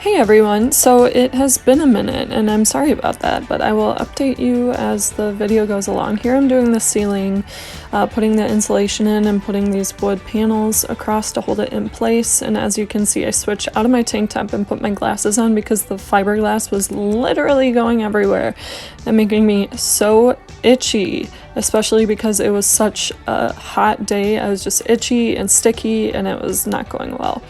Hey everyone, so it has been a minute and I'm sorry about that, but I will update you as the video goes along. Here I'm doing the ceiling, putting the insulation in and putting these wood panels across to hold it in place, and as you can see I switched out of my tank top and put my glasses on because the fiberglass was literally going everywhere and making me so itchy, especially because it was such a hot day. I was just itchy and sticky and it was not going well.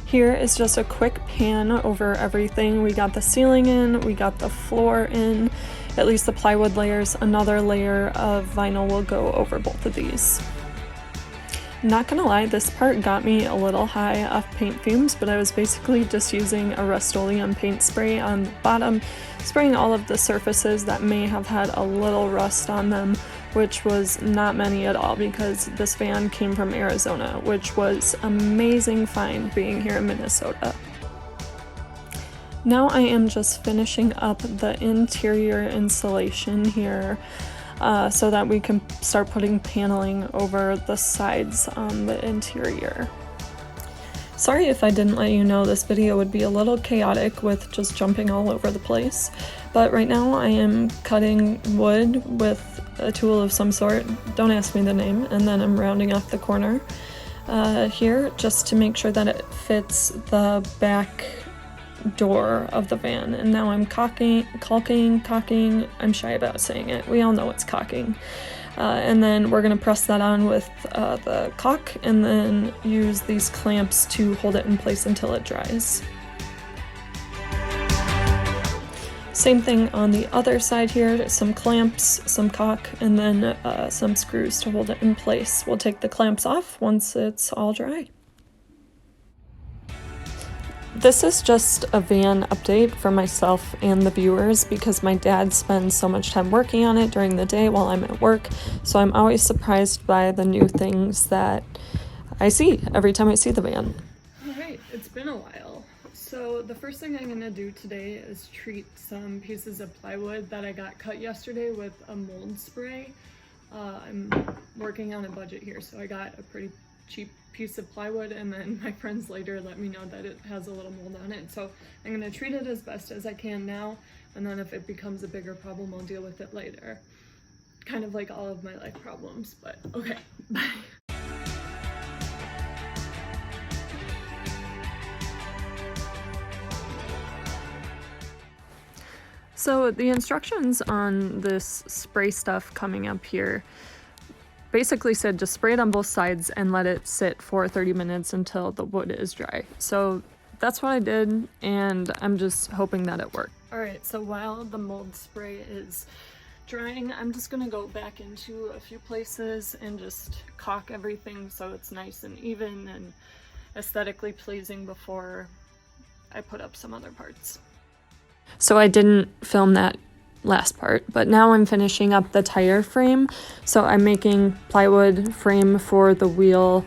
Here is just a quick pan over everything. We got the ceiling in, we got the floor in, at least the plywood layers. Another layer of vinyl will go over both of these. Not gonna lie, this part got me a little high off paint fumes, but I was basically just using a Rust-Oleum paint spray on the bottom, spraying all of the surfaces that may have had a little rust on them, which was not many at all because this van came from Arizona, which was amazing find being here in Minnesota. Now I am just finishing up the interior insulation here so that we can start putting paneling over the sides on the interior. Sorry if I didn't let you know this video would be a little chaotic with just jumping all over the place, but right now I am cutting wood with a tool of some sort, don't ask me the name, and then I'm rounding off the corner here just to make sure that it fits the back door of the van. And now I'm caulking, I'm shy about saying it, we all know it's caulking. And then we're going to press that on with the caulk and then use these clamps to hold it in place until it dries. Same thing on the other side here, some clamps, some caulk, and then some screws to hold it in place. We'll take the clamps off once it's all dry. This is just a van update for myself and the viewers because my dad spends so much time working on it during the day while I'm at work, so I'm always surprised by the new things that I see every time I see the van. Alright, it's been a while. So the first thing I'm going to do today is treat some pieces of plywood that I got cut yesterday with a mold spray. I'm working on a budget here, so I got a pretty cheap piece of plywood, and then my friends later let me know that it has a little mold on it, so I'm going to treat it as best as I can now, and then if it becomes a bigger problem I'll deal with it later. Kind of like all of my life problems, but okay, bye. So the instructions on this spray stuff coming up here basically said just spray it on both sides and let it sit for 30 minutes until the wood is dry. So that's what I did, and I'm just hoping that it worked. Alright, so while the mold spray is drying, I'm just gonna go back into a few places and just caulk everything so it's nice and even and aesthetically pleasing before I put up some other parts. So I didn't film that last part, but now I'm finishing up the tire frame. So I'm making plywood frame for the wheel,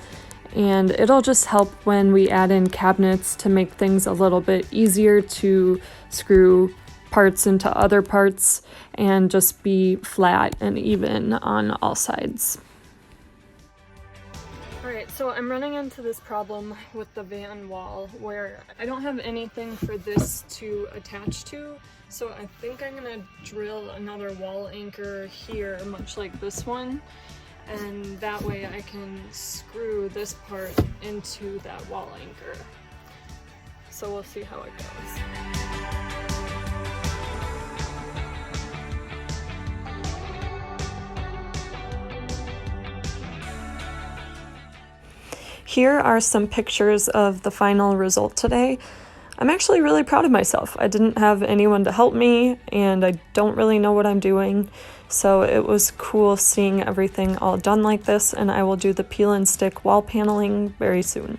and it'll just help when we add in cabinets to make things a little bit easier to screw parts into other parts and just be flat and even on all sides. Alright, so I'm running into this problem with the van wall where I don't have anything for this to attach to, so I think I'm going to drill another wall anchor here, much like this one, and that way I can screw this part into that wall anchor. So we'll see how it goes. Here are some pictures of the final result today. I'm actually really proud of myself. I didn't have anyone to help me, and I don't really know what I'm doing, so it was cool seeing everything all done like this, and I will do the peel and stick wall paneling very soon.